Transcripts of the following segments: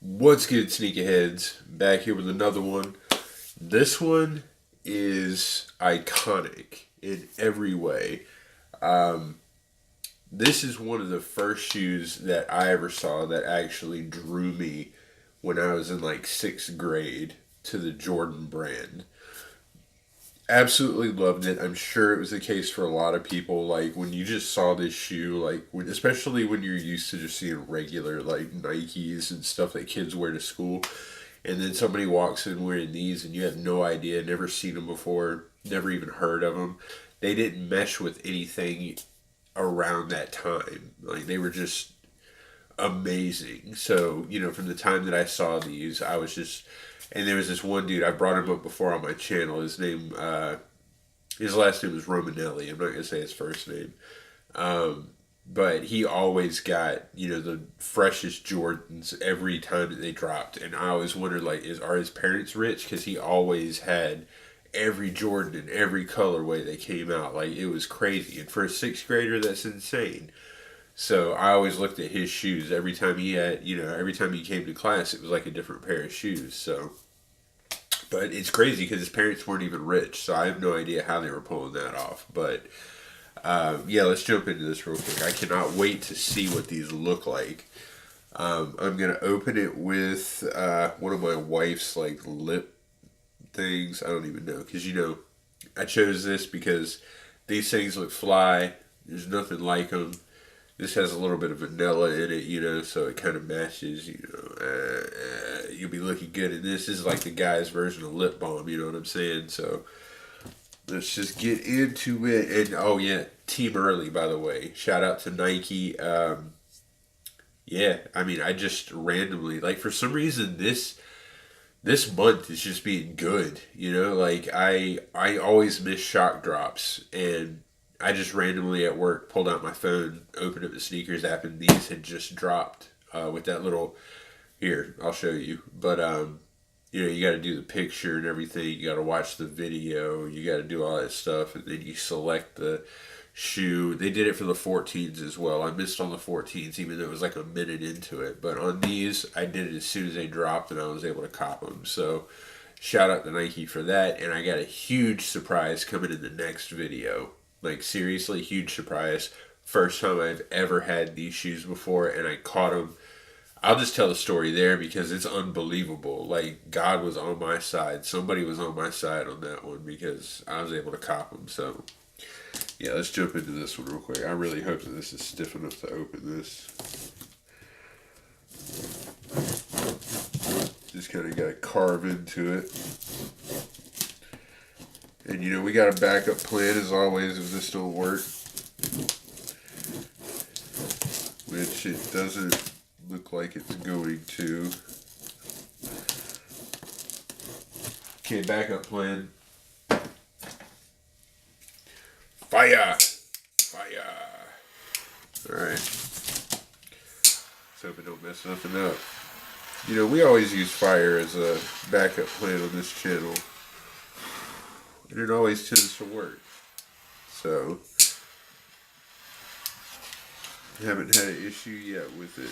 What's good, sneakerheads? Back here with another one. This one is iconic in every way. This is one of the first shoes that I ever saw that actually drew me when I was in like sixth grade to the Jordan brand. Absolutely loved it. I'm sure it was the case for a lot of people. Like when you just saw this shoe, especially when you're used to just seeing regular like Nikes and stuff that kids wear to school, and then somebody walks in wearing these, and you have no idea, never seen them before, never even heard of them. They didn't mesh with anything around that time. Like they were just amazing. So, from the time that I saw these, I was just, and there was this one dude, I brought him up before on my channel. His last name was Romanelli. I'm not going to say his first name. But he always got, the freshest Jordans every time that they dropped. And I always wondered, like, are his parents rich? Because he always had every Jordan in every colorway that came out. Like, it was crazy. And for a sixth grader, that's insane. So I always looked at his shoes every time every time he came to class, it was like a different pair of shoes. So, but it's crazy because his parents weren't even rich, so I have no idea how they were pulling that off. But yeah, let's jump into this real quick. I cannot wait to see what these look like. I'm gonna open it with one of my wife's like lip things. I don't even know because I chose this because these things look fly. There's nothing like them. This has a little bit of vanilla in it, so it kind of matches, you'll be looking good. And this is like the guy's version of lip balm, you know what I'm saying? So let's just get into it. And oh yeah, Team Early, by the way. Shout out to Nike. Yeah, I mean, I just randomly, like for some reason, this month is just being good, like I always miss shock drops, and I just randomly at work pulled out my phone, opened up the sneakers app, and these had just dropped with that little. Here, I'll show you. But you got to do the picture and everything. You got to watch the video. You got to do all that stuff, and then you select the shoe. They did it for the 14s as well. I missed on the 14s, even though it was like a minute into it. But on these, I did it as soon as they dropped, and I was able to cop them. So shout out to Nike for that. And I got a huge surprise coming in the next video. Like, seriously, huge surprise. First time I've ever had these shoes before, and I caught them. I'll just tell the story there because it's unbelievable. Like, God was on my side. Somebody was on my side on that one because I was able to cop them. So, yeah, let's jump into this one real quick. I really hope that this is stiff enough to open this. Just kind of got to carve into it. And we got a backup plan as always if this don't work. Which it doesn't look like it's going to. Okay, backup plan. Fire! Fire! Alright. Let's hope it don't mess nothing up. We always use fire as a backup plan on this channel. And it always tends to work. So, haven't had an issue yet with it.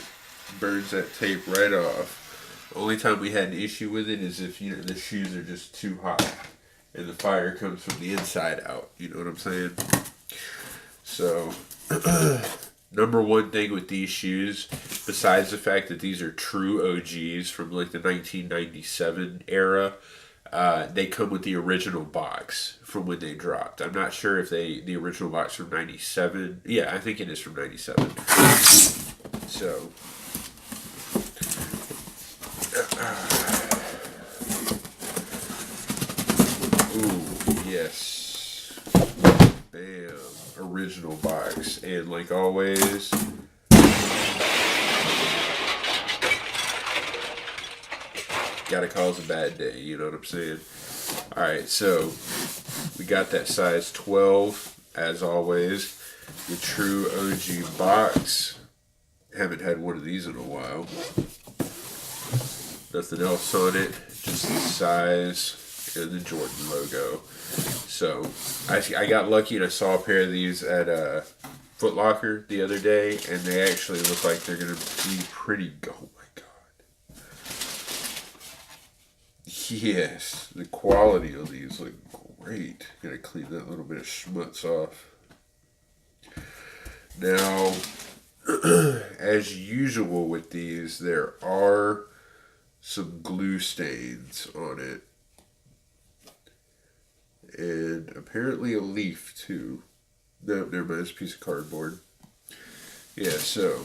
Burns that tape right off. The only time we had an issue with it is if, the shoes are just too hot. And the fire comes from the inside out. You know what I'm saying? So, number one thing with these shoes, besides the fact that these are true OGs from like the 1997 era, they come with the original box from when they dropped. I'm not sure if the original box from 97. Yeah, I think it is from 97. So, ooh, yes. Bam. Original box. And like always, gotta cause a bad day, you know what I'm saying? Alright, so we got that size 12, as always. The true OG box. Haven't had one of these in a while. Nothing else on it, just the size and the Jordan logo. So I got lucky and I saw a pair of these at Foot Locker the other day, and they actually look like they're gonna be pretty. Oh my god! Yes, the quality of these look great. Gotta clean that little bit of schmutz off. Now, as usual with these, there are some glue stains on it. And apparently a leaf too. No, never mind, it's a piece of cardboard. Yeah, so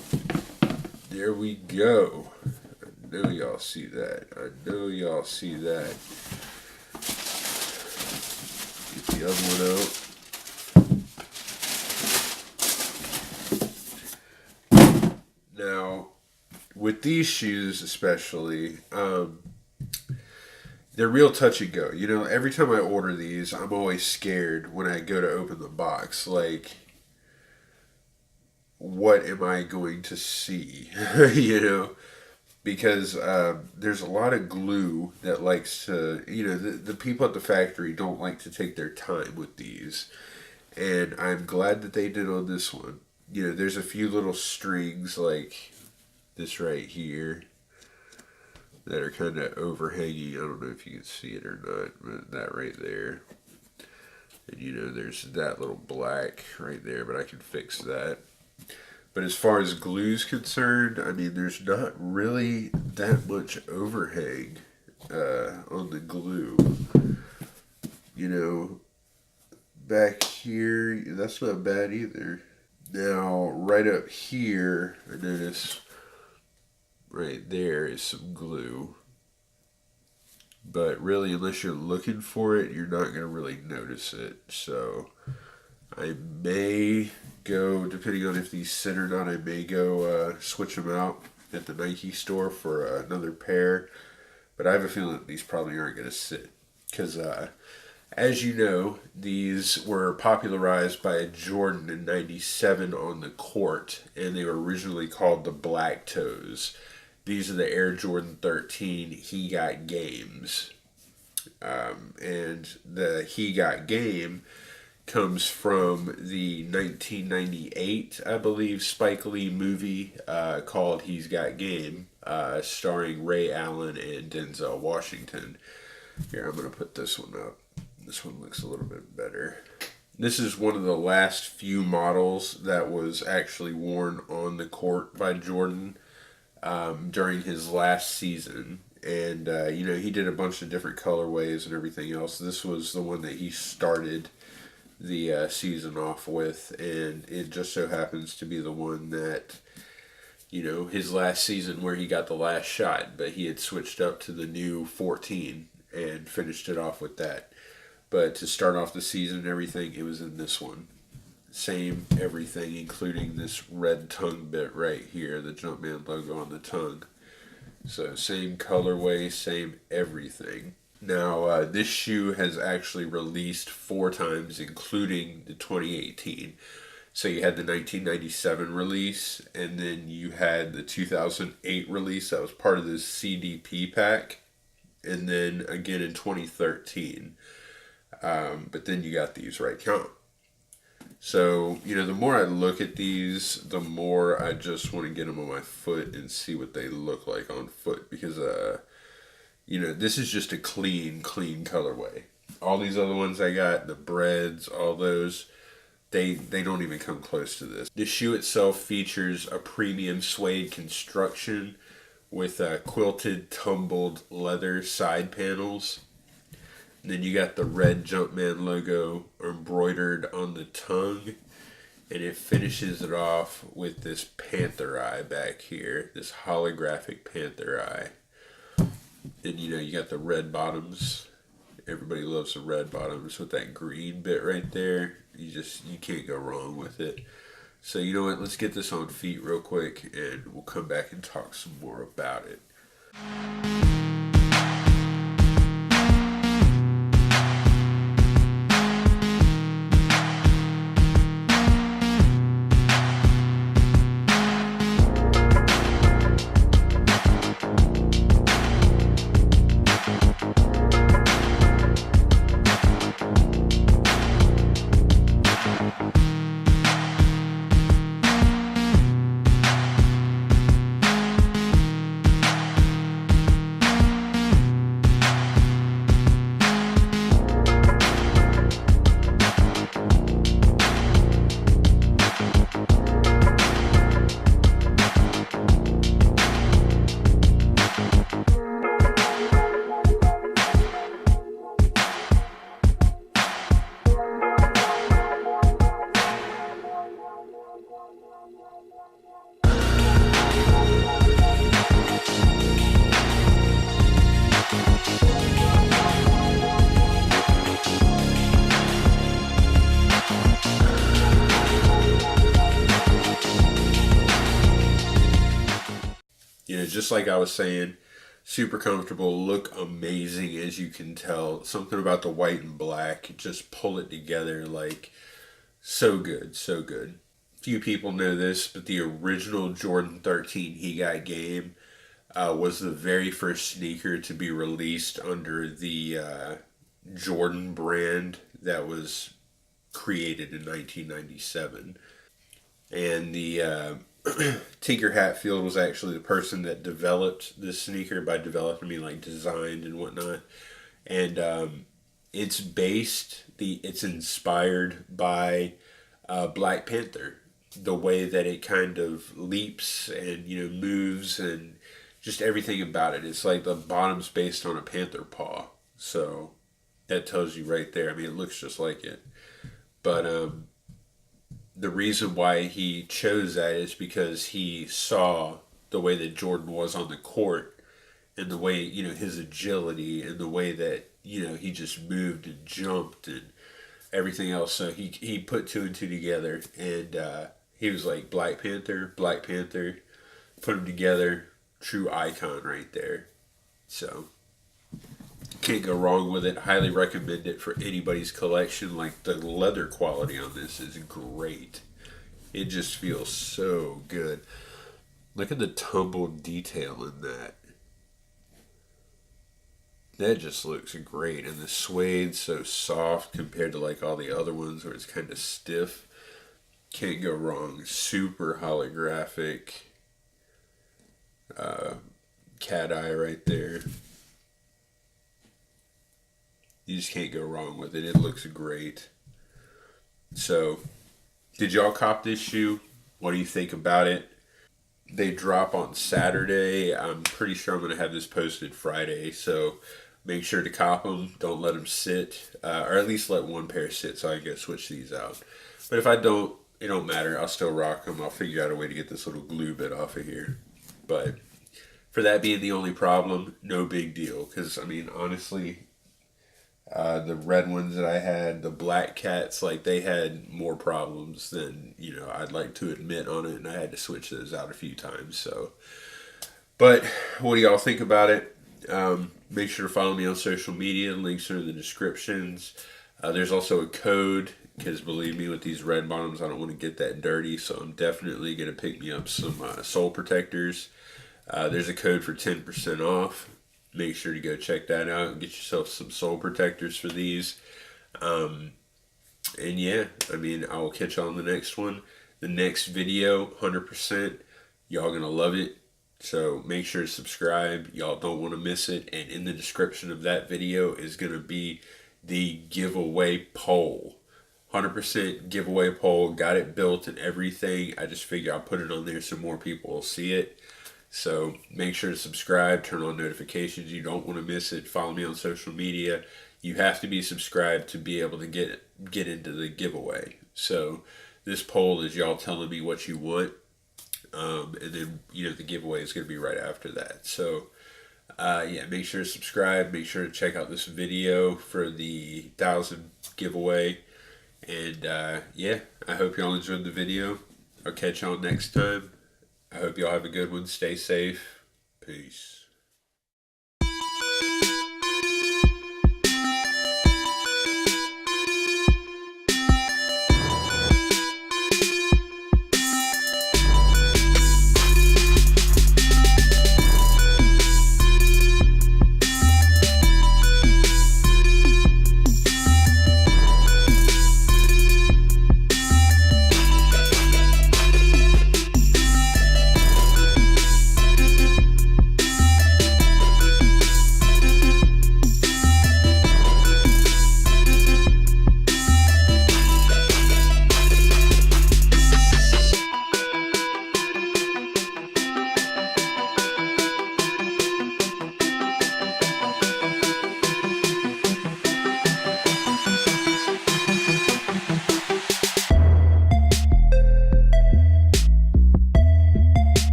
there we go. I know y'all see that. I know y'all see that. Get the other one out. Now, with these shoes especially, they're real touch and go. You know, every time I order these, I'm always scared when I go to open the box. Like, what am I going to see? You know? Because there's a lot of glue that likes to, you know, the people at the factory don't like to take their time with these. And I'm glad that they did on this one. You know, there's a few little strings like this right here that are kind of overhanging. I don't know if you can see it or not, but that right there. And you know, there's that little black right there, but I can fix that. But as far as glue's concerned, I mean, there's not really that much overhang on the glue. You know, back here, that's not bad either. Now, right up here, I notice right there is some glue. But really, unless you're looking for it, you're not going to really notice it. So, I may go, depending on if these sit or not, I may go switch them out at the Nike store for another pair. But I have a feeling that these probably aren't going to sit. Because, as you know, these were popularized by Jordan in '97 on the court. And they were originally called the Black Toes. These are the Air Jordan 13 He Got Games. And the He Got Game comes from the 1998, I believe, Spike Lee movie called He's Got Game, starring Ray Allen and Denzel Washington. Here, I'm going to put this one up. This one looks a little bit better. This is one of the last few models that was actually worn on the court by Jordan during his last season. And, you know, he did a bunch of different colorways and everything else. This was the one that he started the season off with, and it just so happens to be the one that, you know, his last season where he got the last shot, but he had switched up to the new 14 and finished it off with that. But to start off the season and everything, it was in this one. Same everything, including this red tongue bit right here, the Jumpman logo on the tongue. So same colorway, same everything. Now, this shoe has actually released 4 times, including the 2018. So you had the 1997 release, and then you had the 2008 release that was part of this CDP pack, and then again in 2013. But then you got these right count. So, you know, the more I look at these, the more I just want to get them on my foot and see what they look like on foot. Because, you know, this is just a clean colorway. All these other ones I got, the breads, all those, they don't even come close to this. The shoe itself features a premium suede construction with quilted, tumbled leather side panels. And then you got the red Jumpman logo embroidered on the tongue. And it finishes it off with this panther eye back here. This holographic panther eye. And you know, you got the red bottoms. Everybody loves the red bottoms with that green bit right there. You can't go wrong with it. So you know what, let's get this on feet real quick and we'll come back and talk some more about it. just like I was saying, super comfortable, look amazing as you can tell. Something about the white and black, just pull it together like so good, so good. Few people know this, but the original Jordan 13 He Got Game was the very first sneaker to be released under the Jordan brand that was created in 1997. And the Tinker Hatfield was actually the person that developed this sneaker. By developed, I mean like designed and whatnot. And it's inspired by Black Panther. The way that it kind of leaps and moves and just everything about it. It's like the bottom's based on a panther paw. So that tells you right there. I mean, it looks just like it. But the reason why he chose that is because he saw the way that Jordan was on the court and the way, his agility and the way that, he just moved and jumped and everything else. So he put two and two together and he was like Black Panther, put them together, true icon right there. So can't go wrong with it. Highly recommend it for anybody's collection. Like the leather quality on this is great. It just feels so good. Look at the tumbled detail in that. That just looks great. And the suede's so soft compared to like all the other ones where it's kind of stiff. Can't go wrong. Super holographic. Cat eye right there. You just can't go wrong with it. It looks great. So, did y'all cop this shoe? What do you think about it? They drop on Saturday. I'm pretty sure I'm going to have this posted Friday. So, make sure to cop them. Don't let them sit. Or at least let one pair sit so I can go switch these out. But if I don't, it don't matter. I'll still rock them. I'll figure out a way to get this little glue bit off of here. But for that being the only problem, no big deal. Because, I mean, honestly, the red ones that I had, the black cats, like they had more problems than, I'd like to admit on it. And I had to switch those out a few times. So, but what do y'all think about it? Make sure to follow me on social media. Links are in the descriptions. There's also a code. Because believe me, with these red bottoms, I don't want to get that dirty. So I'm definitely going to pick me up some sole protectors. There's a code for 10% off. Make sure to go check that out and get yourself some sole protectors for these. And yeah, I mean, I will catch you on the next one. The next video, 100%. Y'all going to love it. So make sure to subscribe. Y'all don't want to miss it. And in the description of that video is going to be the giveaway poll. 100% giveaway poll. Got it built and everything. I just figure I'll put it on there so more people will see it. So make sure to subscribe. Turn on notifications. You don't want to miss it. Follow me on social media. You have to be subscribed to be able to get into the giveaway. So this poll is y'all telling me what you want. And then, the giveaway is going to be right after that. So, yeah, make sure to subscribe. Make sure to check out this video for the 1,000 giveaway. And, yeah, I hope y'all enjoyed the video. I'll catch y'all next time. I hope y'all have a good one. Stay safe. Peace.